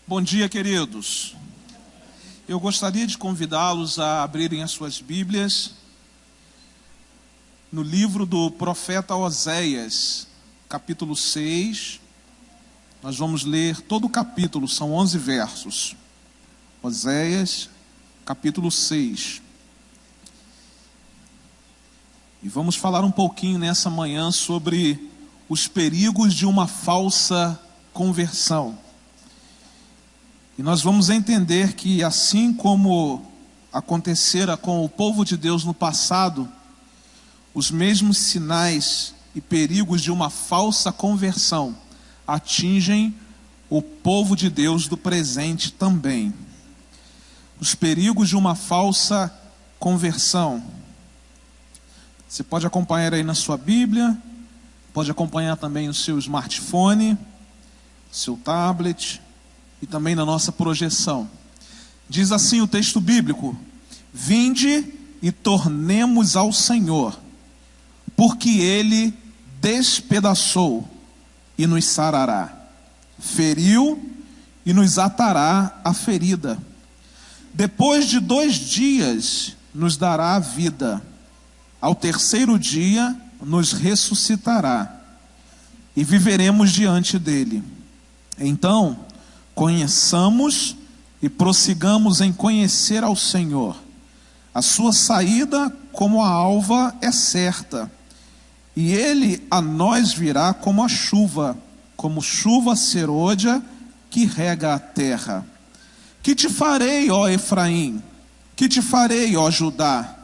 Bom dia, queridos. Eu gostaria de convidá-los a abrirem as suas Bíblias no livro do profeta Oséias, capítulo 6. Nós vamos ler todo o capítulo, são 11 versos. Oséias, capítulo 6. E vamos falar um pouquinho nessa manhã sobre os perigos de uma falsa conversão. E nós vamos entender que, assim como acontecera com o povo de Deus no passado, os mesmos sinais e perigos de uma falsa conversão atingem o povo de Deus do presente também. Os perigos de uma falsa conversão. Você pode acompanhar aí na sua Bíblia, pode acompanhar também no seu smartphone, seu tablet e também na nossa projeção. Diz assim o texto bíblico: vinde e tornemos ao Senhor, porque Ele despedaçou e nos sarará, feriu e nos atará a ferida. Depois de 2 dias nos dará a vida, ao terceiro dia nos ressuscitará, e viveremos diante dele. Então, conheçamos e prossigamos em conhecer ao Senhor. A sua saída como a alva é certa, e ele a nós virá como a chuva, como chuva serôdia que rega a terra. Que te farei, ó Efraim? Que te farei, ó Judá?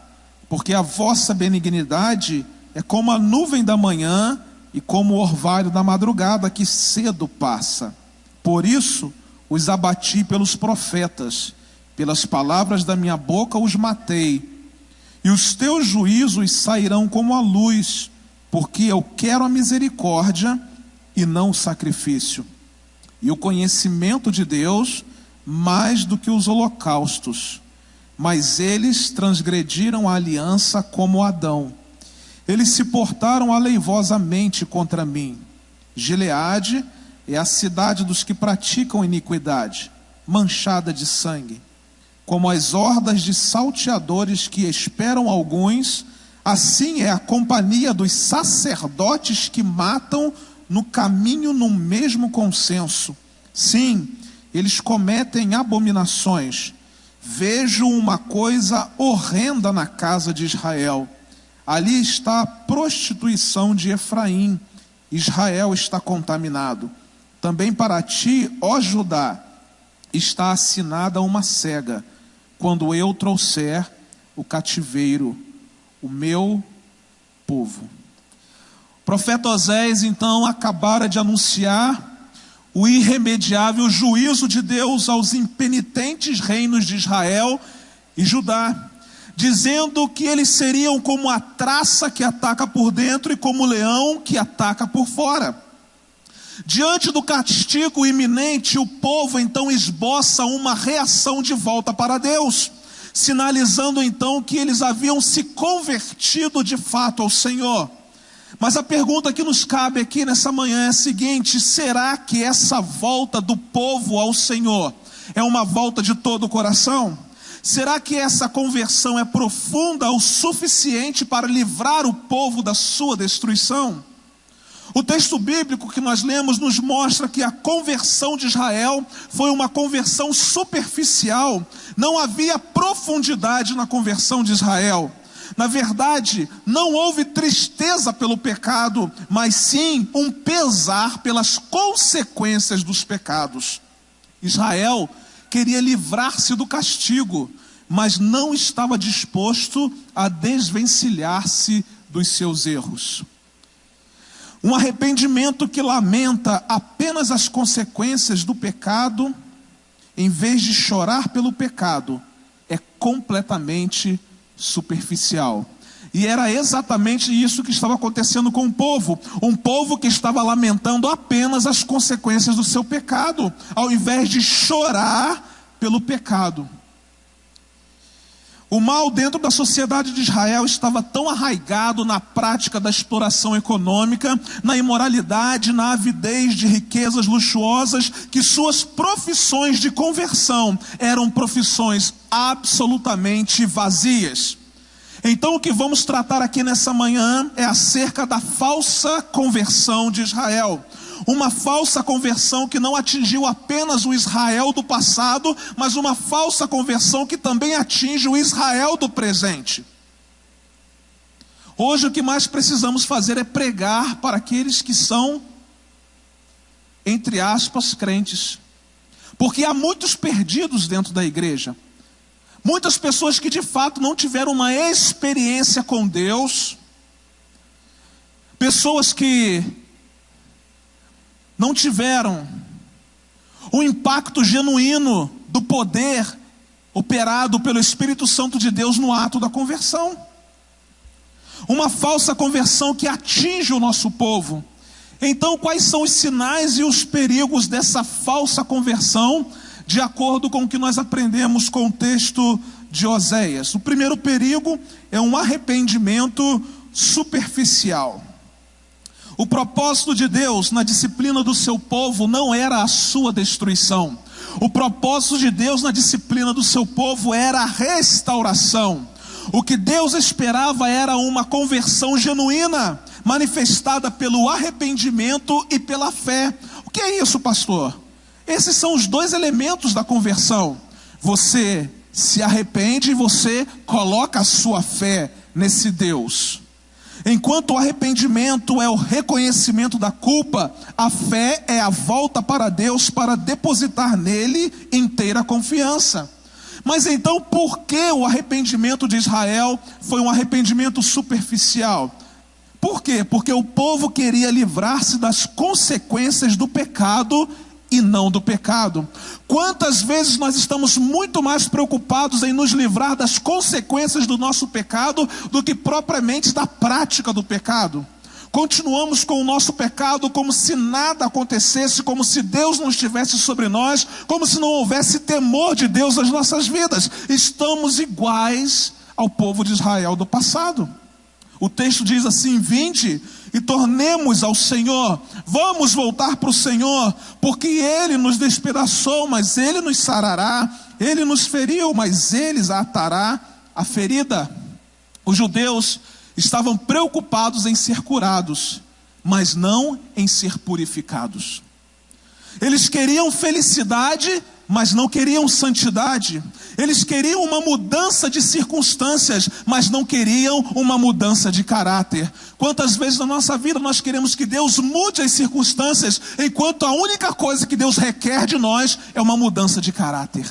Porque a vossa benignidade é como a nuvem da manhã e como o orvalho da madrugada que cedo passa. Por isso os abati pelos profetas, pelas palavras da minha boca os matei. E os teus juízos sairão como a luz, porque eu quero a misericórdia e não o sacrifício, e o conhecimento de Deus mais do que os holocaustos. Mas eles transgrediram a aliança como Adão. Eles se portaram aleivosamente contra mim. Gileade é a cidade dos que praticam iniquidade, manchada de sangue. Como as hordas de salteadores que esperam alguns, assim é a companhia dos sacerdotes que matam no caminho no mesmo consenso. Sim, eles cometem abominações. Vejo uma coisa horrenda na casa de Israel. Ali está a prostituição de Efraim. Israel está contaminado. Também para ti, ó Judá, está assinada uma cega, quando eu trouxer o cativeiro, o meu povo. O profeta Oséias, então, acabara de anunciar o irremediável juízo de Deus aos impenitentes reinos de Israel e Judá, dizendo que eles seriam como a traça que ataca por dentro e como o leão que ataca por fora. Diante do castigo iminente, o povo então esboça uma reação de volta para Deus, sinalizando então que eles haviam se convertido de fato ao Senhor. Mas a pergunta que nos cabe aqui nessa manhã é a seguinte: será que essa volta do povo ao Senhor é uma volta de todo o coração? Será que essa conversão é profunda o suficiente para livrar o povo da sua destruição? O texto bíblico que nós lemos nos mostra que a conversão de Israel foi uma conversão superficial. Não havia profundidade na conversão de Israel. Na verdade, não houve tristeza pelo pecado, mas sim um pesar pelas consequências dos pecados. Israel queria livrar-se do castigo, mas não estava disposto a desvencilhar-se dos seus erros. Um arrependimento que lamenta apenas as consequências do pecado, em vez de chorar pelo pecado, é completamente superficial. E era exatamente isso que estava acontecendo com o povo. Um povo que estava lamentando apenas as consequências do seu pecado, ao invés de chorar pelo pecado. O mal dentro da sociedade de Israel estava tão arraigado na prática da exploração econômica, na imoralidade, na avidez de riquezas luxuosas, que suas profissões de conversão eram profissões absolutamente vazias. Então o que vamos tratar aqui nessa manhã é acerca da falsa conversão de Israel. Uma falsa conversão que não atingiu apenas o Israel do passado, mas uma falsa conversão que também atinge o Israel do presente. Hoje o que mais precisamos fazer é pregar para aqueles que são, entre aspas, crentes. Porque há muitos perdidos dentro da igreja. Muitas pessoas que de fato não tiveram uma experiência com Deus. Pessoas que não tiveram o impacto genuíno do poder operado pelo Espírito Santo de Deus no ato da conversão. Uma falsa conversão que atinge o nosso povo. Então, quais são os sinais e os perigos dessa falsa conversão, de acordo com o que nós aprendemos com o texto de Oséias? O primeiro perigo é um arrependimento superficial. O propósito de Deus na disciplina do seu povo não era a sua destruição. O propósito de Deus na disciplina do seu povo era a restauração. O que Deus esperava era uma conversão genuína, manifestada pelo arrependimento e pela fé. O que é isso, pastor? Esses são os dois elementos da conversão. Você se arrepende e você coloca a sua fé nesse Deus. Enquanto o arrependimento é o reconhecimento da culpa, a fé é a volta para Deus para depositar nele inteira confiança. Mas então por que o arrependimento de Israel foi um arrependimento superficial? Por quê? Porque o povo queria livrar-se das consequências do pecado e não do pecado. Quantas vezes nós estamos muito mais preocupados em nos livrar das consequências do nosso pecado do que propriamente da prática do pecado? Continuamos com o nosso pecado como se nada acontecesse, como se Deus não estivesse sobre nós, como se não houvesse temor de Deus nas nossas vidas. Estamos iguais ao povo de Israel do passado. O texto diz assim: vinde e tornemos ao Senhor, vamos voltar para o Senhor, porque Ele nos despedaçou, mas Ele nos sarará, Ele nos feriu, mas Ele atará a ferida. Os judeus estavam preocupados em ser curados, mas não em ser purificados. Eles queriam felicidade, mas não queriam santidade. Eles queriam uma mudança de circunstâncias, mas não queriam uma mudança de caráter. Quantas vezes na nossa vida nós queremos que Deus mude as circunstâncias, enquanto a única coisa que Deus requer de nós é uma mudança de caráter.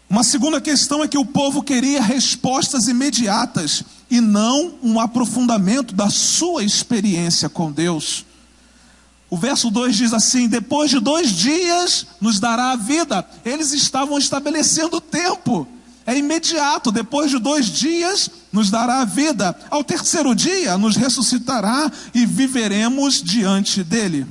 Uma segunda questão é que o povo queria respostas imediatas e não um aprofundamento da sua experiência com Deus. O verso 2 diz assim: depois de 2 dias nos dará a vida. Eles estavam estabelecendo o tempo. É imediato, depois de 2 dias nos dará a vida. Ao 3º dia nos ressuscitará e viveremos diante dele.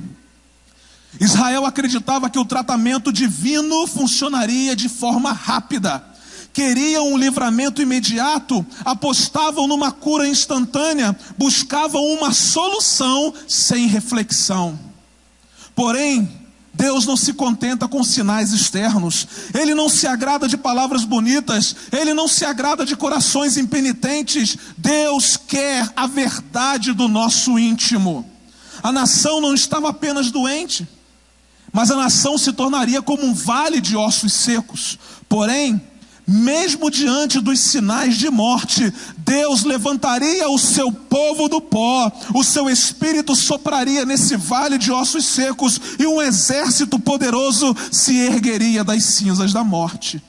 Israel acreditava que o tratamento divino funcionaria de forma rápida. Queriam um livramento imediato, apostavam numa cura instantânea, buscavam uma solução sem reflexão. Porém, Deus não se contenta com sinais externos. Ele não se agrada de palavras bonitas. Ele não se agrada de corações impenitentes. Deus quer a verdade do nosso íntimo. A nação não estava apenas doente, mas a nação se tornaria como um vale de ossos secos. Porém, mesmo diante dos sinais de morte, Deus levantaria o seu povo do pó, o seu espírito sopraria nesse vale de ossos secos, e um exército poderoso se ergueria das cinzas da morte.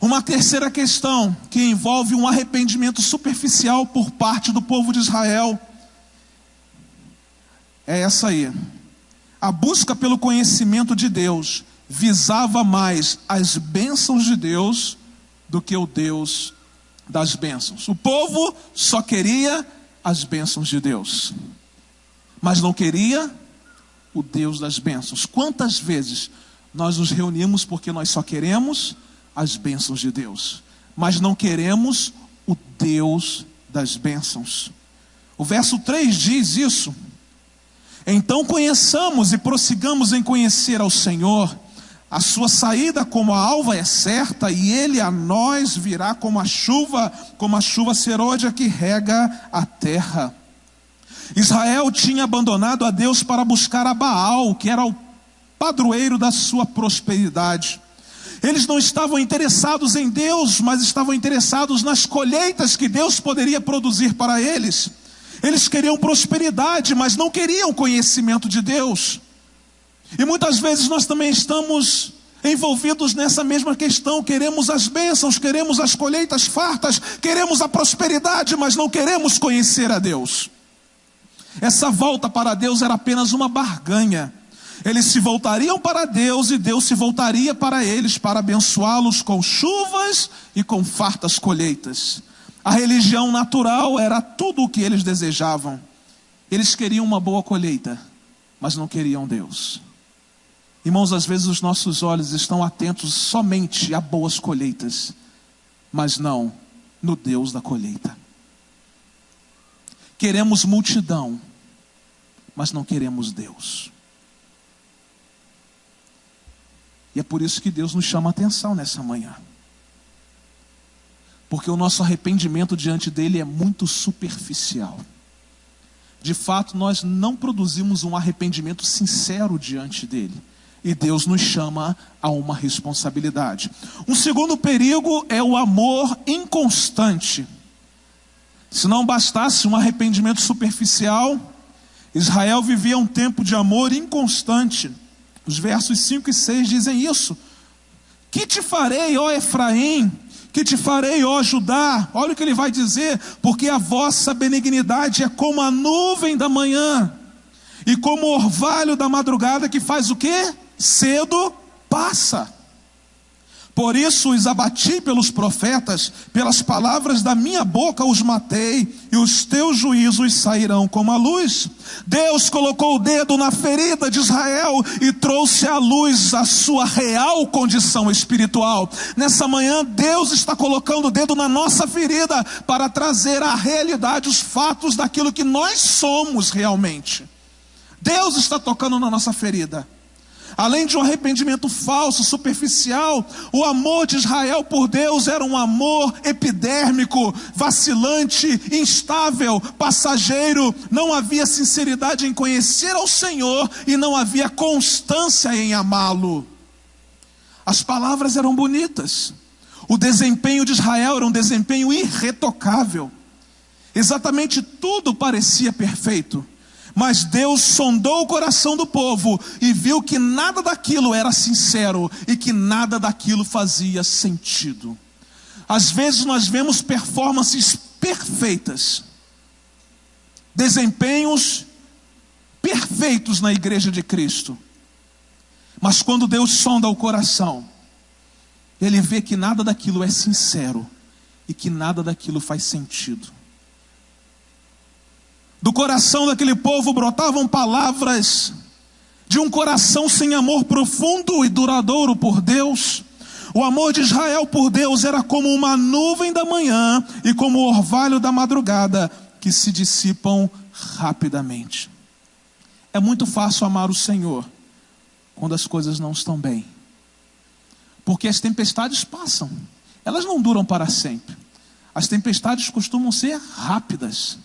Uma terceira questão que envolve um arrependimento superficial por parte do povo de Israel é essa aí. A busca pelo conhecimento de Deus visava mais as bênçãos de Deus do que o Deus das bênçãos. O povo só queria as bênçãos de Deus, mas não queria o Deus das bênçãos. Quantas vezes nós nos reunimos porque nós só queremos as bênçãos de Deus, mas não queremos o Deus das bênçãos. O verso 3 diz isso: então conheçamos e prossigamos em conhecer ao Senhor. A sua saída como a alva é certa, e ele a nós virá como a chuva serôdia que rega a terra. Israel tinha abandonado a Deus para buscar a Baal, que era o padroeiro da sua prosperidade. Eles não estavam interessados em Deus, mas estavam interessados nas colheitas que Deus poderia produzir para eles. Eles queriam prosperidade, mas não queriam conhecimento de Deus. E muitas vezes nós também estamos envolvidos nessa mesma questão. Queremos as bênçãos, queremos as colheitas fartas, queremos a prosperidade, mas não queremos conhecer a Deus. Essa volta para Deus era apenas uma barganha. Eles se voltariam para Deus e Deus se voltaria para eles para abençoá-los com chuvas e com fartas colheitas. A religião natural era tudo o que eles desejavam. Eles queriam uma boa colheita, mas não queriam Deus. Irmãos, às vezes os nossos olhos estão atentos somente a boas colheitas, mas não no Deus da colheita. Queremos multidão, mas não queremos Deus. E é por isso que Deus nos chama a atenção nessa manhã. Porque o nosso arrependimento diante dele é muito superficial. De fato, nós não produzimos um arrependimento sincero diante dele. E Deus nos chama a uma responsabilidade. Um segundo perigo é o amor inconstante. Se não bastasse um arrependimento superficial, Israel vivia um tempo de amor inconstante. Os versos 5 e 6 dizem isso. Que te farei, ó Efraim? Que te farei, ó Judá? Olha o que ele vai dizer. Porque a vossa benignidade é como a nuvem da manhã, e como o orvalho da madrugada, que faz o quê? Cedo passa. Por isso os abati pelos profetas, pelas palavras da minha boca os matei, e os teus juízos sairão como a luz. Deus colocou o dedo na ferida de Israel e trouxe à luz a sua real condição espiritual. Nessa manhã Deus está colocando o dedo na nossa ferida para trazer à realidade os fatos daquilo que nós somos realmente. Deus está tocando na nossa ferida. Além de um arrependimento falso, superficial, o amor de Israel por Deus era um amor epidérmico, vacilante, instável, passageiro. Não havia sinceridade em conhecer ao Senhor e não havia constância em amá-lo. As palavras eram bonitas. O desempenho de Israel era um desempenho irretocável. Exatamente tudo parecia perfeito. Mas Deus sondou o coração do povo e viu que nada daquilo era sincero e que nada daquilo fazia sentido. Às vezes nós vemos performances perfeitas, desempenhos perfeitos na igreja de Cristo. Mas quando Deus sonda o coração, Ele vê que nada daquilo é sincero e que nada daquilo faz sentido. Do coração daquele povo brotavam palavras de um coração sem amor profundo e duradouro por Deus. O amor de Israel por Deus era como uma nuvem da manhã e como o orvalho da madrugada, que se dissipam rapidamente. É muito fácil amar o Senhor quando as coisas não estão bem, porque as tempestades passam, elas não duram para sempre. As tempestades costumam ser rápidas.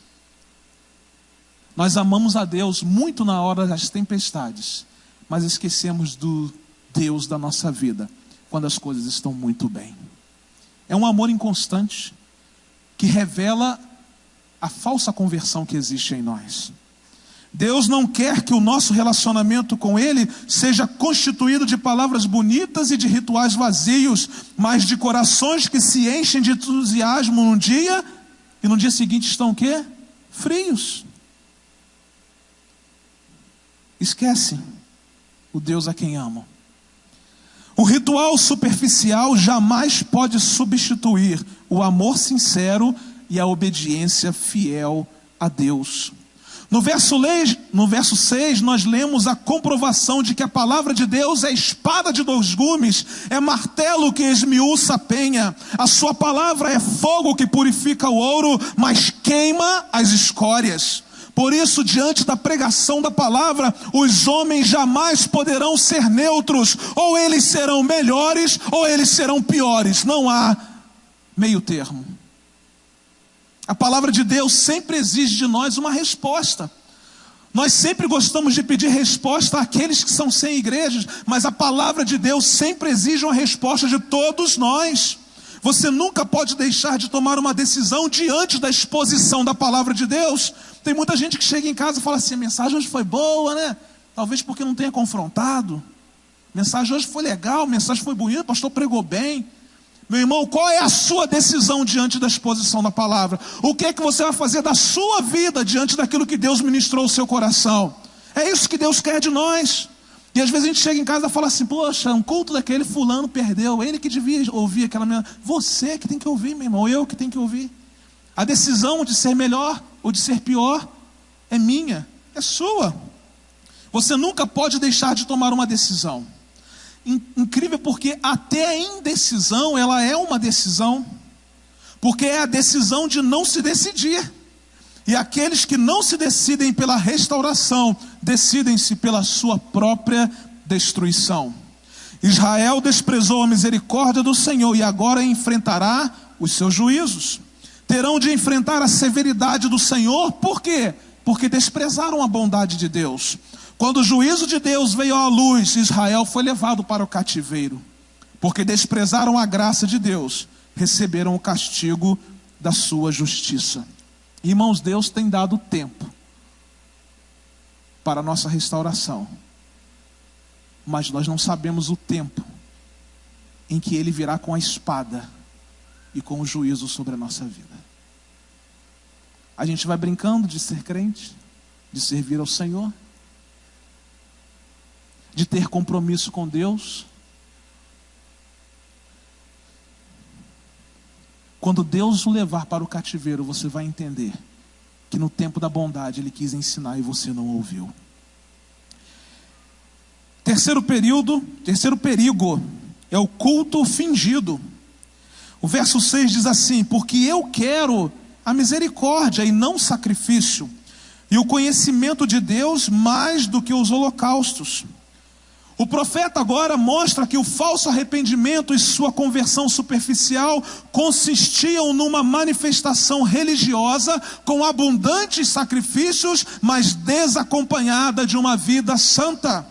Nós amamos a Deus muito na hora das tempestades, mas esquecemos do Deus da nossa vida quando as coisas estão muito bem. É um amor inconstante que revela a falsa conversão que existe em nós. Deus não quer que o nosso relacionamento com Ele seja constituído de palavras bonitas e de rituais vazios, mas de corações que se enchem de entusiasmo num dia e no dia seguinte estão o quê? Frios. Esquece o Deus a quem amam. O ritual superficial jamais pode substituir o amor sincero e a obediência fiel a Deus. No verso 6, nós lemos a comprovação de que a palavra de Deus é espada de dois gumes, é martelo que esmiuça a penha. A sua palavra é fogo que purifica o ouro, mas queima as escórias. Por isso, diante da pregação da palavra, os homens jamais poderão ser neutros. Ou eles serão melhores, ou eles serão piores. Não há meio termo. A palavra de Deus sempre exige de nós uma resposta. Nós sempre gostamos de pedir resposta àqueles que são sem igrejas, mas a palavra de Deus sempre exige uma resposta de todos nós. Você nunca pode deixar de tomar uma decisão diante da exposição da palavra de Deus. Tem muita gente que chega em casa e fala assim: a mensagem hoje foi boa, né? Talvez porque não tenha confrontado. A mensagem hoje foi legal, a mensagem foi bonita, o pastor pregou bem. Meu irmão, qual é a sua decisão diante da exposição da palavra? O que é que você vai fazer da sua vida diante daquilo que Deus ministrou ao seu coração? É isso que Deus quer de nós. E às vezes a gente chega em casa e fala assim: poxa, um culto daquele fulano perdeu, ele que devia ouvir aquela minha... Você que tem que ouvir, meu irmão, eu que tenho que ouvir. A decisão de ser melhor ou de ser pior é minha, é sua. Você nunca pode deixar de tomar uma decisão. Incrível, porque até a indecisão, ela é uma decisão, porque é a decisão de não se decidir. E aqueles que não se decidem pela restauração, decidem-se pela sua própria destruição. Israel desprezou a misericórdia do Senhor e agora enfrentará os seus juízos. Terão de enfrentar a severidade do Senhor. Por quê? Porque desprezaram a bondade de Deus. Quando o juízo de Deus veio à luz, Israel foi levado para o cativeiro. Porque desprezaram a graça de Deus, receberam o castigo da sua justiça. Irmãos, Deus tem dado tempo para a nossa restauração. Mas nós não sabemos o tempo em que Ele virá com a espada e com o juízo sobre a nossa vida. A gente vai brincando de ser crente, de servir ao Senhor, de ter compromisso com Deus. Quando Deus o levar para o cativeiro, você vai entender que no tempo da bondade Ele quis ensinar e você não ouviu. Terceiro perigo é o culto fingido. O verso 6 diz assim: porque eu quero a misericórdia e não sacrifício, e o conhecimento de Deus mais do que os holocaustos. O profeta agora mostra que o falso arrependimento e sua conversão superficial consistiam numa manifestação religiosa com abundantes sacrifícios, mas desacompanhada de uma vida santa.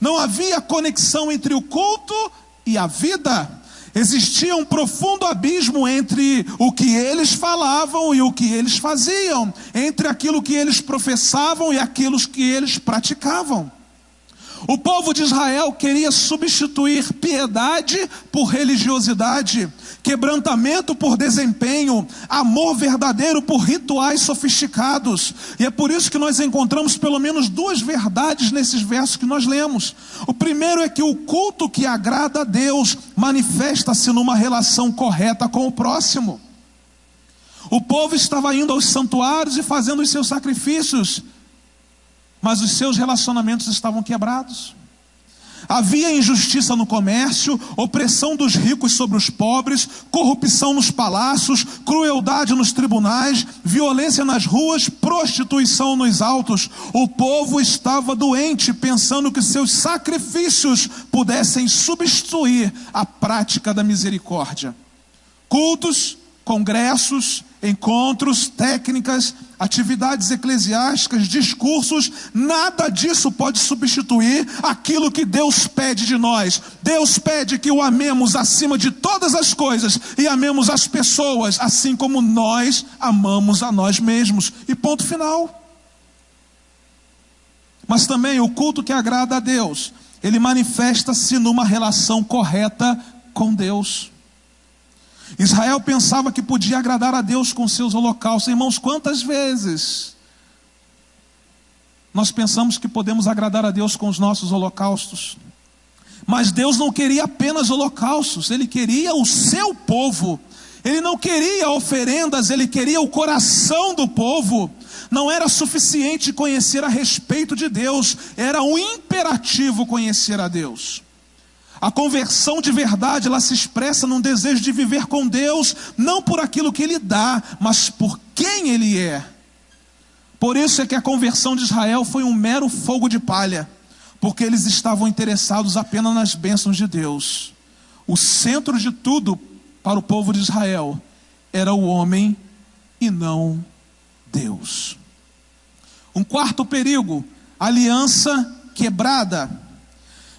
Não havia conexão entre o culto e a vida. Existia um profundo abismo entre o que eles falavam e o que eles faziam, entre aquilo que eles professavam e aquilo que eles praticavam. O povo de Israel queria substituir piedade por religiosidade, quebrantamento por desempenho, amor verdadeiro por rituais sofisticados. E é por isso que nós encontramos pelo menos duas verdades nesses versos que nós lemos. O primeiro é que o culto que agrada a Deus manifesta-se numa relação correta com o próximo. O povo estava indo aos santuários e fazendo os seus sacrifícios, mas os seus relacionamentos estavam quebrados. Havia injustiça no comércio, opressão dos ricos sobre os pobres, corrupção nos palácios, crueldade nos tribunais, violência nas ruas, prostituição nos autos. O povo estava doente, pensando que seus sacrifícios pudessem substituir a prática da misericórdia. Cultos, congressos, encontros, técnicas, atividades eclesiásticas, discursos, nada disso pode substituir aquilo que Deus pede de nós. Deus pede que o amemos acima de todas as coisas e amemos as pessoas assim como nós amamos a nós mesmos. E ponto final. Mas também o culto que agrada a Deus, ele manifesta-se numa relação correta com Deus. Israel pensava que podia agradar a Deus com seus holocaustos. Irmãos, quantas vezes nós pensamos que podemos agradar a Deus com os nossos holocaustos? Mas Deus não queria apenas holocaustos, Ele queria o seu povo. Ele não queria oferendas, Ele queria o coração do povo. Não era suficiente conhecer a respeito de Deus, era um imperativo conhecer a Deus. A conversão de verdade, ela se expressa num desejo de viver com Deus, não por aquilo que Ele dá, mas por quem Ele é. Por isso é que a conversão de Israel foi um mero fogo de palha, porque eles estavam interessados apenas nas bênçãos de Deus. O centro de tudo para o povo de Israel era o homem e não Deus. Um quarto perigo, aliança quebrada.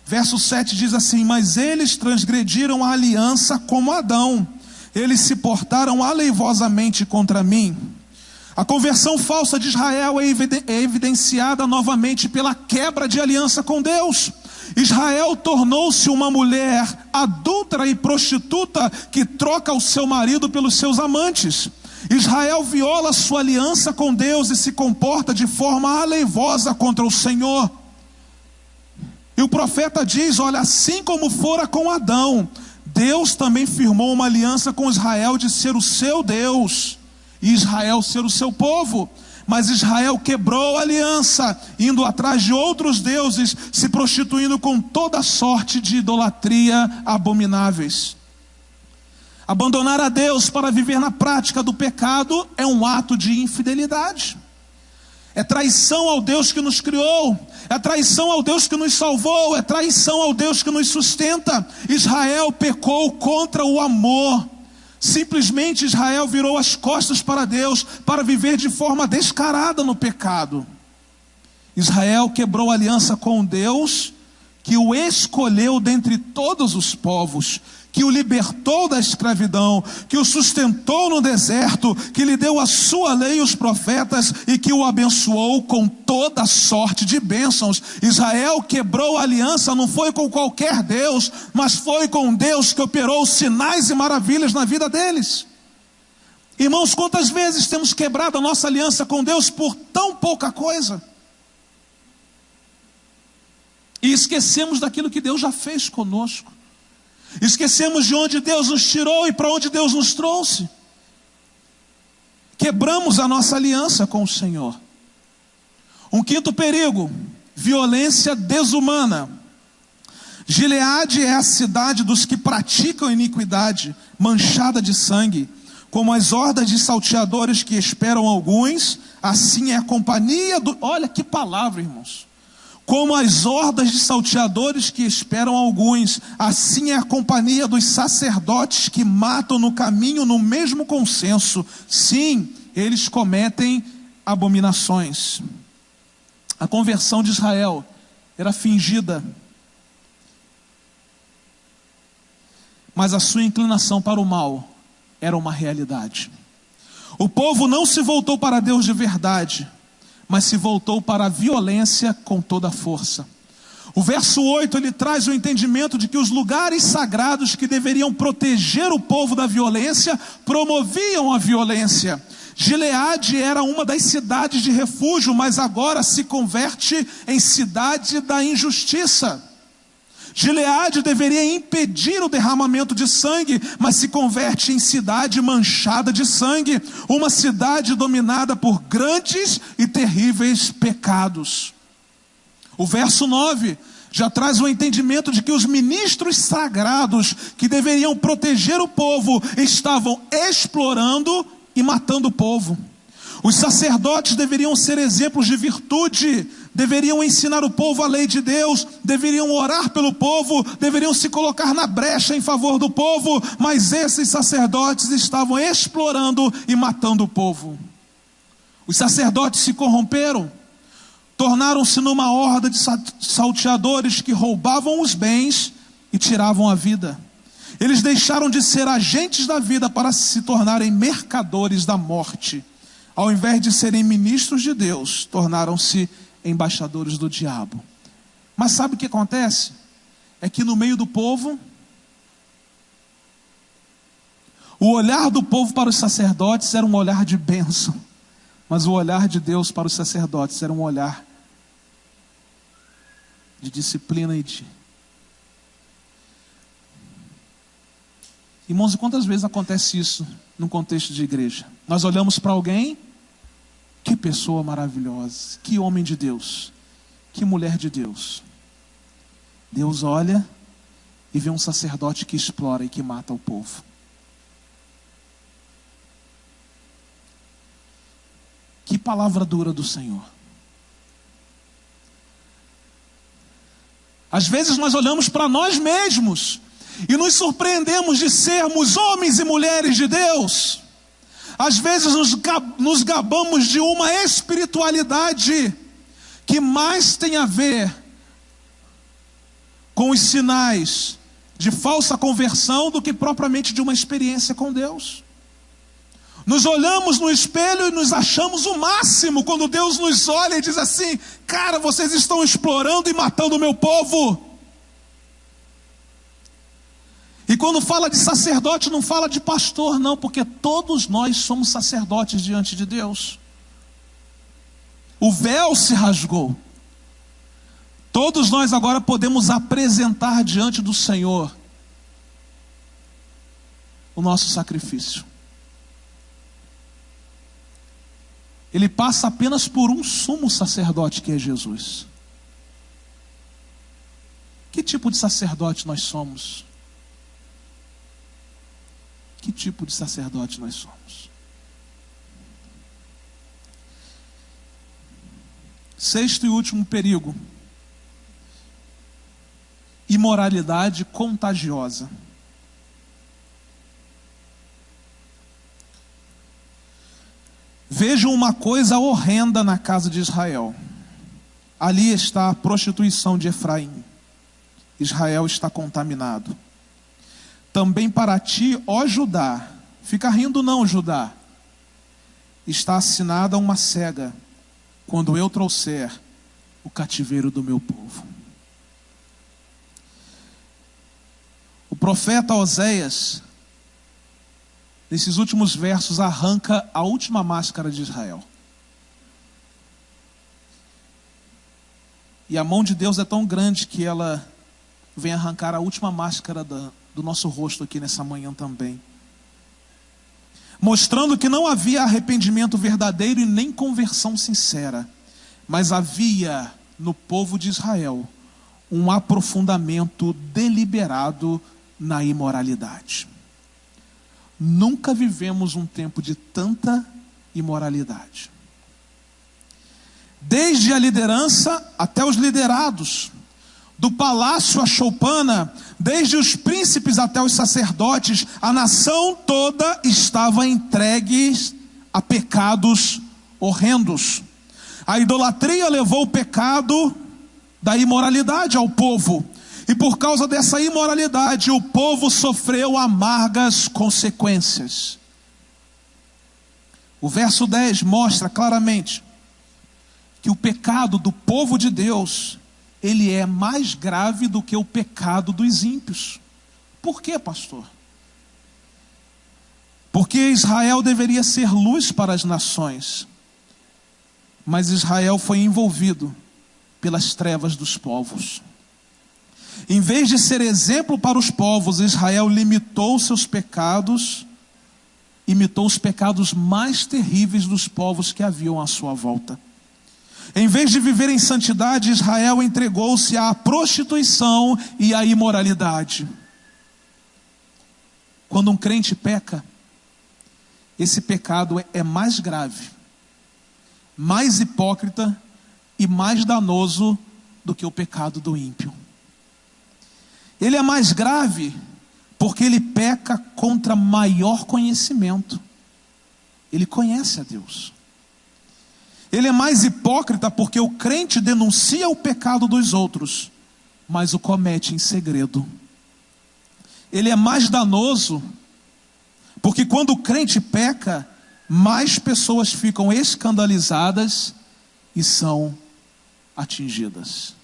Verso 7 diz assim: mas eles transgrediram a aliança como Adão, eles se portaram aleivosamente contra mim. A conversão falsa de Israel é evidenciada novamente pela quebra de aliança com Deus. Israel tornou-se uma mulher adúltera e prostituta que troca o seu marido pelos seus amantes. Israel viola sua aliança com Deus e se comporta de forma aleivosa contra o Senhor. E o profeta diz: olha, assim como fora com Adão, Deus também firmou uma aliança com Israel de ser o seu Deus e Israel ser o seu povo. Mas Israel quebrou a aliança, indo atrás de outros deuses, se prostituindo com toda sorte de idolatria abomináveis. Abandonar a Deus para viver na prática do pecado é um ato de infidelidade. É traição ao Deus que nos criou, é traição ao Deus que nos salvou, é traição ao Deus que nos sustenta. Israel pecou contra o amor. Simplesmente Israel virou as costas para Deus, para viver de forma descarada no pecado. Israel quebrou aliança com Deus, que o escolheu dentre todos os povos, que o libertou da escravidão, que o sustentou no deserto, que lhe deu a sua lei e os profetas, e que o abençoou com toda sorte de bênçãos. Israel quebrou a aliança, não foi com qualquer Deus, mas foi com Deus que operou sinais e maravilhas na vida deles. Irmãos, quantas vezes temos quebrado a nossa aliança com Deus por tão pouca coisa? E esquecemos daquilo que Deus já fez conosco. Esquecemos de onde Deus nos tirou e para onde Deus nos trouxe. Quebramos a nossa aliança com o Senhor. Um quinto perigo, violência desumana. Gileade é a cidade dos que praticam iniquidade, manchada de sangue. Como as hordas de salteadores que esperam alguns, assim é a companhia do... Olha que palavra, irmãos. Como as hordas de salteadores que esperam alguns, assim é a companhia dos sacerdotes que matam no caminho no mesmo consenso. Sim, eles cometem abominações. A conversão de Israel era fingida, mas a sua inclinação para o mal era uma realidade. O povo não se voltou para Deus de verdade, mas se voltou para a violência com toda a força. O verso 8, ele traz o entendimento de que os lugares sagrados que deveriam proteger o povo da violência, promoviam a violência. Gileade era uma das cidades de refúgio, mas agora se converte em cidade da injustiça. Gileade deveria impedir o derramamento de sangue, mas se converte em cidade manchada de sangue, uma cidade dominada por grandes e terríveis pecados. O verso 9 já traz o entendimento de que os ministros sagrados que deveriam proteger o povo estavam explorando e matando o povo. Os sacerdotes deveriam ser exemplos de virtude, deveriam ensinar o povo a lei de Deus, deveriam orar pelo povo, deveriam se colocar na brecha em favor do povo, mas esses sacerdotes estavam explorando e matando o povo. Os sacerdotes se corromperam, tornaram-se numa horda de salteadores que roubavam os bens e tiravam a vida. Eles deixaram de ser agentes da vida para se tornarem mercadores da morte. Ao invés de serem ministros de Deus, tornaram-se embaixadores do diabo. Mas sabe o que acontece? É que no meio do povo, o olhar do povo para os sacerdotes era um olhar de bênção, mas o olhar de Deus para os sacerdotes era um olhar de disciplina e de... Irmãos, e quantas vezes acontece isso num contexto de igreja? Nós olhamos para alguém que pessoa maravilhosa, que homem de Deus, que mulher de Deus. Deus olha e vê um sacerdote que explora e que mata o povo. Que palavra dura do Senhor. Às vezes nós olhamos para nós mesmos e nos surpreendemos de sermos homens e mulheres de Deus. Às vezes nos gabamos de uma espiritualidade que mais tem a ver com os sinais de falsa conversão do que propriamente de uma experiência com Deus. Nos olhamos no espelho e nos achamos o máximo quando Deus nos olha e diz assim: cara, vocês estão explorando e matando o meu povo. E quando fala de sacerdote, não fala de pastor não, porque todos nós somos sacerdotes diante de Deus. O véu se rasgou. Todos nós agora podemos apresentar diante do Senhor o nosso sacrifício. Ele passa apenas por um sumo sacerdote, que é Jesus. Que tipo de sacerdote nós somos? Que tipo de sacerdote nós somos? Sexto e último perigo: imoralidade contagiosa. Vejam uma coisa horrenda na casa de Israel. Ali está a prostituição de Efraim. Israel está contaminado. Também para ti, ó Judá, fica rindo não, Judá, está assinada uma cega, quando eu trouxer o cativeiro do meu povo. O profeta Oséias, nesses últimos versos, arranca a última máscara de Israel. E a mão de Deus é tão grande que ela vem arrancar a última máscara do nosso rosto aqui nessa manhã também. Mostrando que não havia arrependimento verdadeiro e nem conversão sincera, mas havia no povo de Israel um aprofundamento deliberado na imoralidade. Nunca vivemos um tempo de tanta imoralidade. Desde a liderança até os liderados, do palácio à choupana, desde os príncipes até os sacerdotes, a nação toda estava entregue a pecados horrendos. A idolatria levou o pecado da imoralidade ao povo. E por causa dessa imoralidade, o povo sofreu amargas consequências. O verso 10 mostra claramente que o pecado do povo de Deus, ele é mais grave do que o pecado dos ímpios. Por quê, pastor? Porque Israel deveria ser luz para as nações, mas Israel foi envolvido pelas trevas dos povos. Em vez de ser exemplo para os povos, Israel limitou seus pecados, imitou os pecados mais terríveis dos povos que haviam à sua volta. Em vez de viver em santidade, Israel entregou-se à prostituição e à imoralidade. Quando um crente peca, esse pecado é mais grave, mais hipócrita e mais danoso do que o pecado do ímpio. Ele é mais grave porque ele peca contra maior conhecimento. Ele conhece a Deus. Ele é mais hipócrita porque o crente denuncia o pecado dos outros, mas o comete em segredo. Ele é mais danoso porque quando o crente peca, mais pessoas ficam escandalizadas e são atingidas.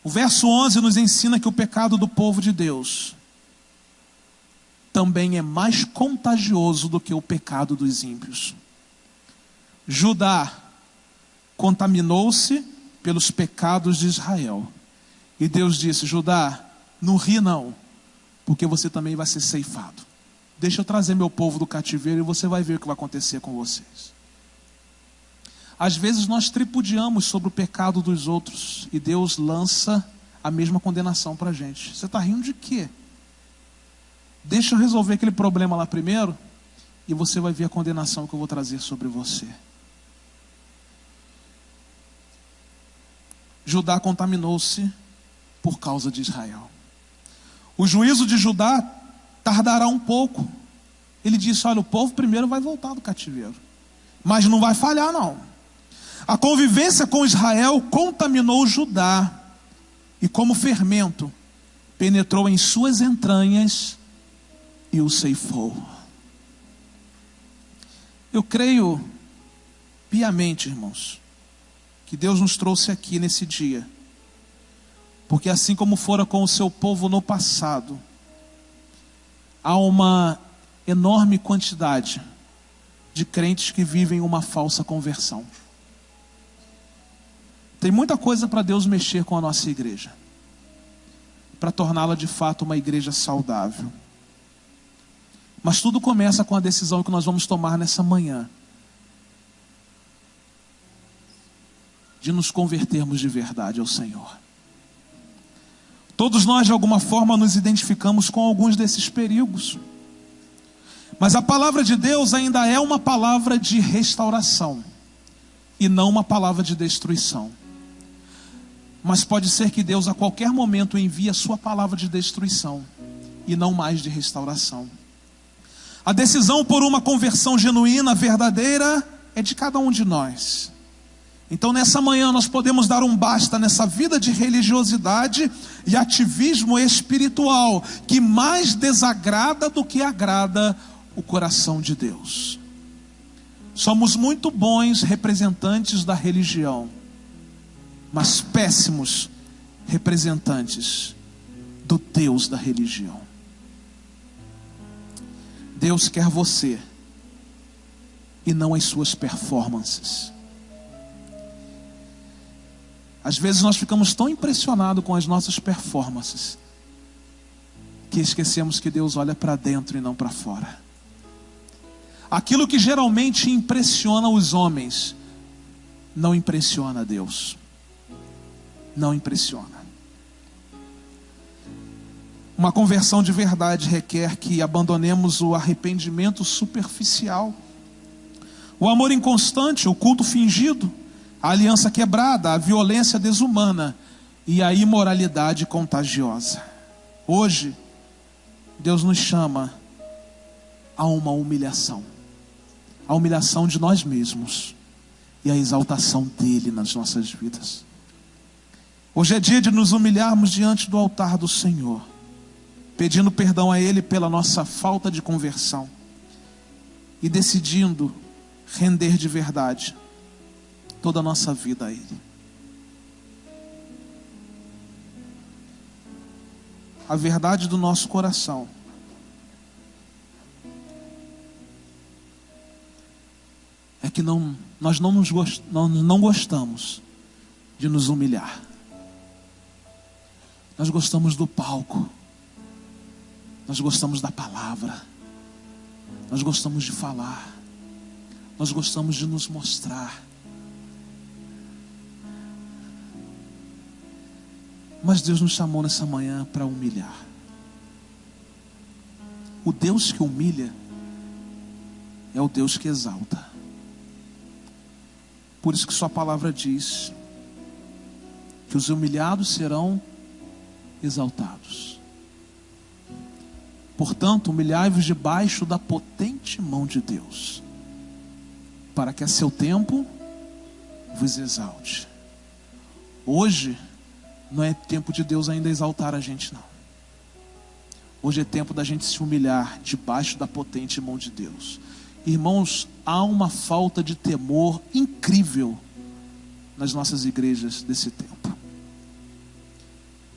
O verso 11 nos ensina que o pecado do povo de Deus também é mais contagioso do que o pecado dos ímpios. Judá contaminou-se pelos pecados de Israel. E Deus disse: Judá, não ri não, porque você também vai ser ceifado. Deixa eu trazer meu povo do cativeiro e você vai ver o que vai acontecer com vocês. Às vezes nós tripudiamos sobre o pecado dos outros e Deus lança a mesma condenação para a gente. Você está rindo de quê? Deixa eu resolver aquele problema lá primeiro e você vai ver a condenação que eu vou trazer sobre você. Judá contaminou-se por causa de Israel. O juízo de Judá tardará um pouco. Ele disse: olha, o povo primeiro vai voltar do cativeiro, mas não vai falhar não. A convivência com Israel contaminou Judá, e como fermento, penetrou em suas entranhas e o ceifou. Eu creio piamente, irmãos, que Deus nos trouxe aqui nesse dia, porque assim como fora com o seu povo no passado, há uma enorme quantidade de crentes que vivem uma falsa conversão. Tem muita coisa para Deus mexer com a nossa igreja, para torná-la de fato uma igreja saudável. Mas tudo começa com a decisão que nós vamos tomar nessa manhã, de nos convertermos de verdade ao Senhor. Todos nós de alguma forma nos identificamos com alguns desses perigos, mas a palavra de Deus ainda é uma palavra de restauração e não uma palavra de destruição. Mas pode ser que Deus a qualquer momento envie a sua palavra de destruição e não mais de restauração. A decisão por uma conversão genuína, verdadeira, é de cada um de nós. Então nessa manhã nós podemos dar um basta nessa vida de religiosidade e ativismo espiritual, que mais desagrada do que agrada o coração de Deus. Somos muito bons representantes da religião, mas péssimos representantes do Deus da religião. Deus quer você e não as suas performances. Às vezes nós ficamos tão impressionados com as nossas performances que esquecemos que Deus olha para dentro e não para fora. Aquilo que geralmente impressiona os homens não impressiona Deus. Não impressiona. Uma conversão de verdade requer que abandonemos o arrependimento superficial, o amor inconstante, o culto fingido, a aliança quebrada, a violência desumana e a imoralidade contagiosa. Hoje, Deus nos chama a uma humilhação, a humilhação de nós mesmos e a exaltação dele nas nossas vidas. Hoje é dia de nos humilharmos diante do altar do Senhor, pedindo perdão a Ele pela nossa falta de conversão e decidindo render de verdade toda a nossa vida a Ele. A verdade do nosso coração é que nós não gostamos de nos humilhar. Nós gostamos do palco, nós gostamos da palavra, nós gostamos de falar, nós gostamos de nos mostrar. Mas Deus nos chamou nessa manhã para humilhar. O Deus que humilha é o Deus que exalta. Por isso que sua palavra diz que os humilhados serão exaltados. Portanto, humilhai-vos debaixo da potente mão de Deus, para que a seu tempo vos exalte. Hoje não é tempo de Deus ainda exaltar a gente, não. Hoje é tempo da gente se humilhar debaixo da potente mão de Deus. Irmãos, há uma falta de temor incrível nas nossas igrejas desse tempo.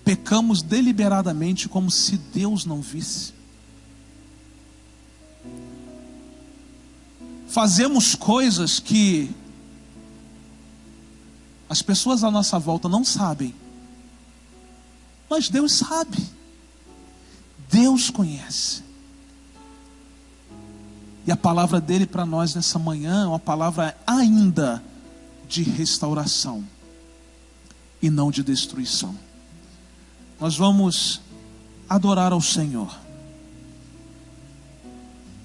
Pecamos deliberadamente como se Deus não visse. Fazemos coisas que as pessoas à nossa volta não sabem, mas Deus sabe. Deus conhece. E a palavra dele para nós nessa manhã é uma palavra ainda de restauração e não de destruição. Nós vamos adorar ao Senhor.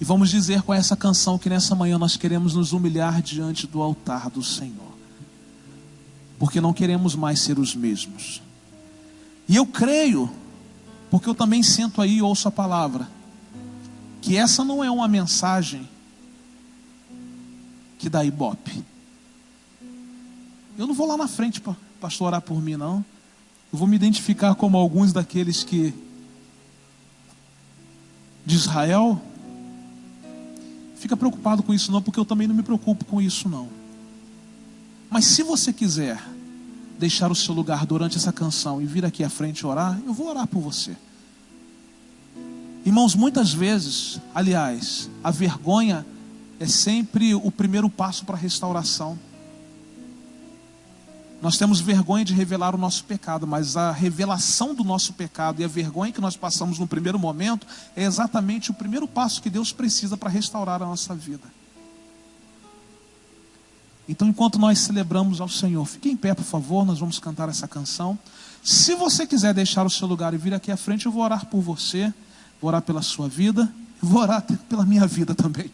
E vamos dizer com essa canção que nessa manhã nós queremos nos humilhar diante do altar do Senhor. Porque não queremos mais ser os mesmos. E eu creio, porque eu também sento aí e ouço a palavra, que essa não é uma mensagem que dá ibope. Eu não vou lá na frente, pastor, orar por mim, não. Eu vou me identificar como alguns daqueles que de Israel. Fica preocupado com isso não, porque eu também não me preocupo com isso não. Mas se você quiser deixar o seu lugar durante essa canção e vir aqui à frente orar, eu vou orar por você. Irmãos, muitas vezes, aliás, a vergonha é sempre o primeiro passo para a restauração. Nós temos vergonha de revelar o nosso pecado, mas a revelação do nosso pecado e a vergonha que nós passamos no primeiro momento é exatamente o primeiro passo que Deus precisa para restaurar a nossa vida. Então, enquanto nós celebramos ao Senhor, fique em pé, por favor, nós vamos cantar essa canção. Se você quiser deixar o seu lugar e vir aqui à frente, eu vou orar por você, vou orar pela sua vida, eu vou orar pela minha vida também.